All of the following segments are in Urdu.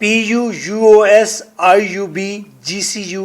PU, UOS, IUB, GCU,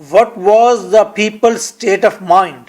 What was the people's state of mind?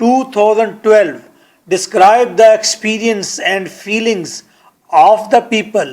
2012 Describe the experience and feelings of the people.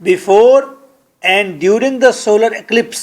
Before and during the solar eclipse,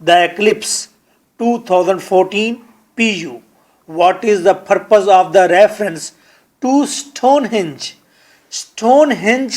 The eclipse 2014 PU. What is the purpose of the reference to Stonehenge? Stonehenge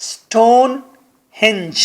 Stonehenge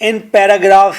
In paragraph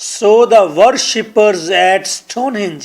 So the worshippers at Stonehenge,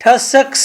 tussocks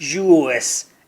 UOS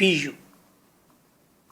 PU।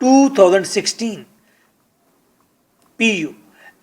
2016 PU,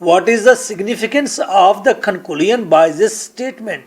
What is the significance of the conclusion by this statement?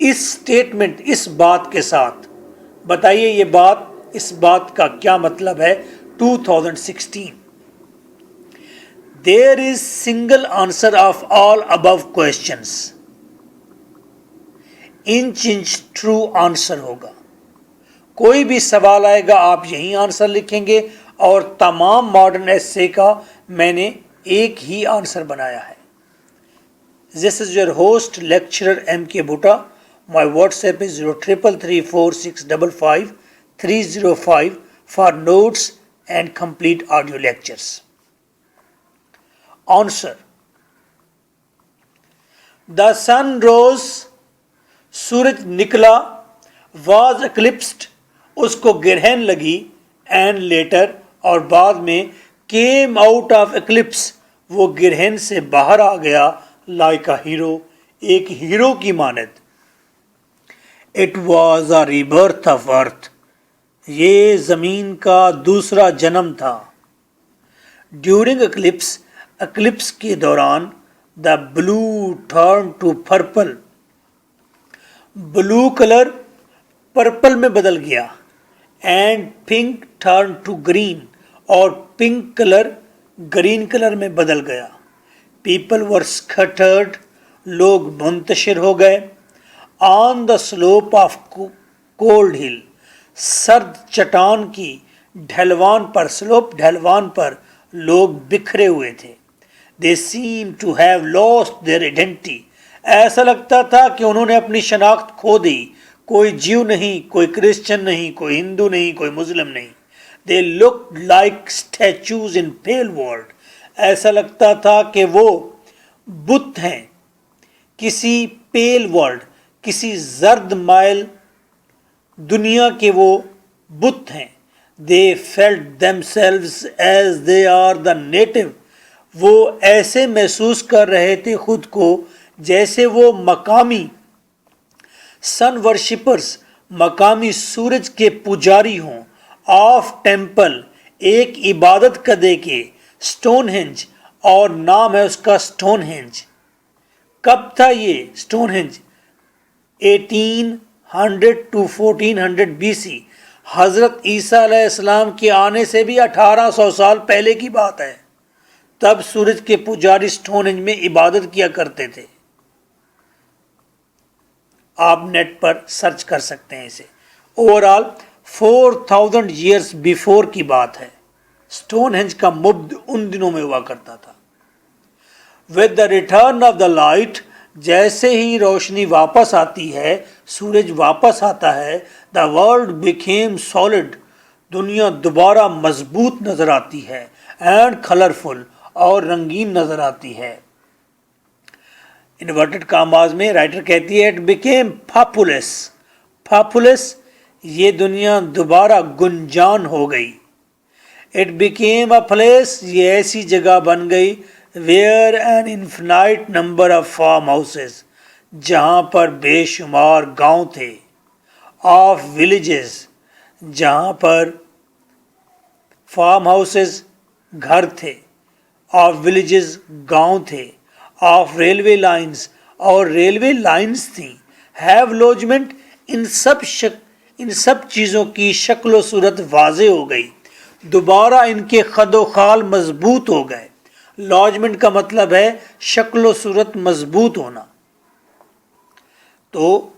اس اسٹیٹمنٹ اس بات کے ساتھ بتائیے یہ بات اس بات کا کیا مطلب ہے 2016 There is single answer of all above questions inch inch true answer ہوگا کوئی بھی سوال آئے گا آپ یہی آنسر لکھیں گے اور تمام ماڈرن ایسے کا میں نے ایک ہی آنسر بنایا ہے This is your host lecturer M.K. Bhutta. My WhatsApp is 0334655305 for notes and complete audio lectures. Answer. The sun rose, سورج نکلا, was eclipsed, اس کو گرہن لگی, and later اور بعد میں came out of eclipse, وہ گرہن سے باہر آ گیا like a hero, ایک ہیرو کی مانند. It was a rebirth of earth, یہ زمین کا دوسرا جنم تھا. During eclipse, eclipse کے دوران the blue turned to purple, blue colour purple میں بدل گیا, and pink turned to green, اور پنک کلر گرین کلر میں بدل گیا. People were scattered, لوگ منتشر ہو گئے. On the slope of cold hill, سرد چٹان کی ڈھلوان پر, سلوپ ڈھلوان پر لوگ بکھرے ہوئے تھے. They seemed to have lost their identity, ایسا لگتا تھا کہ انہوں نے اپنی شناخت کھو دی. کوئی جیو نہیں, کوئی کرسچن نہیں, کوئی ہندو نہیں, کوئی مسلم نہیں. They looked like statues in pale world, ایسا لگتا تھا کہ وہ بت ہیں کسی پیل ورلڈ, کسی زرد مائل دنیا کے وہ بت ہیں. They felt themselves as they are the native, وہ ایسے محسوس کر رہے تھے خود کو جیسے وہ مقامی سن ورشپرز, مقامی سورج کے پجاری ہوں. آف ٹیمپل, ایک عبادت کدے کے, اسٹون ہینج, اور نام ہے اس کا اسٹون ہینج. کب تھا یہ اسٹون ہینج؟ 1800 to 1400 BC, حضرت عیسیٰ علیہ السلام کے آنے سے بھی 1800 سال پہلے کی بات ہے. تب سورج کے پجاری اسٹون ہینج میں عبادت کیا کرتے تھے. آپ نیٹ پر سرچ کر سکتے ہیں اسے. اوورآل 4000 years بیفور کی بات ہے. اسٹون ہینج کا مبد ان دنوں میں ہوا کرتا تھا. With the return of the light, جیسے ہی روشنی واپس آتی ہے, سورج واپس آتا ہے, the world became solid, دنیا دوبارہ مضبوط نظر آتی ہے, and colorful, اور رنگین نظر آتی ہے. انورٹڈ کاماز میں رائٹر کہتی ہے it became populous, populous, یہ دنیا دوبارہ گنجان ہو گئی. It became a place, یہ ایسی جگہ بن گئی where an infinite number of farm houses, جہاں پر بے شمار گاؤں تھے. Of villages, جہاں پر فارم ہاؤسز گھر تھے. Of villages, گاؤں تھے. Of railway lines, اور ریلوے لائنز تھیں. Have lodgement, ان سب چیزوں کی شکل و صورت واضح ہو گئی. دوبارہ ان کے خد و خال مضبوط ہو گئے. لاجمنٹ کا مطلب ہے شکل و صورت مضبوط ہونا. تو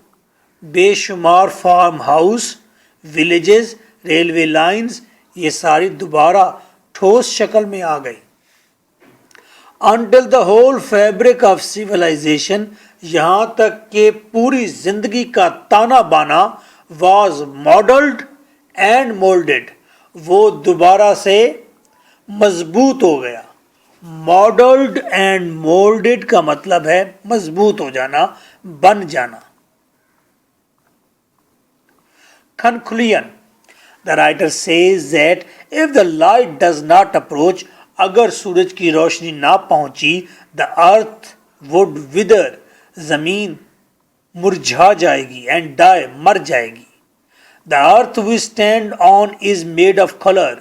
بے شمار farm house, villages, railway lines, یہ ساری دوبارہ ٹھوس شکل میں آ گئی. Until the whole fabric of civilization, یہاں تک کہ پوری زندگی کا تانا بانا was modeled and molded, وہ دوبارہ سے مضبوط ہو گیا. Modeled and molded کا مطلب ہے مضبوط ہو جانا, بن جانا. Conclusion. The writer says that if the light does not approach, اگر سورج کی روشنی نہ پہنچی, the earth would wither, زمین مرجھا جائے گی, and die, مر جائے گی. The earth we stand on is made of color,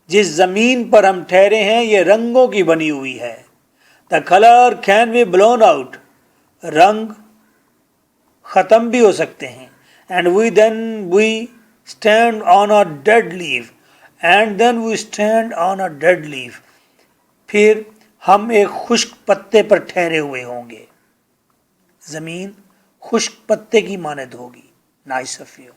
جس زمین پر ہم ٹھہرے ہیں یہ رنگوں کی بنی ہوئی ہے. The color can be blown out, رنگ ختم بھی ہو سکتے ہیں. And we stand on a dead leaf. And then we stand on a dead leaf. پھر ہم ایک خشک پتے پر ٹھہرے ہوئے ہوں گے. زمین خشک پتے کی مانند ہوگی. Nice of you.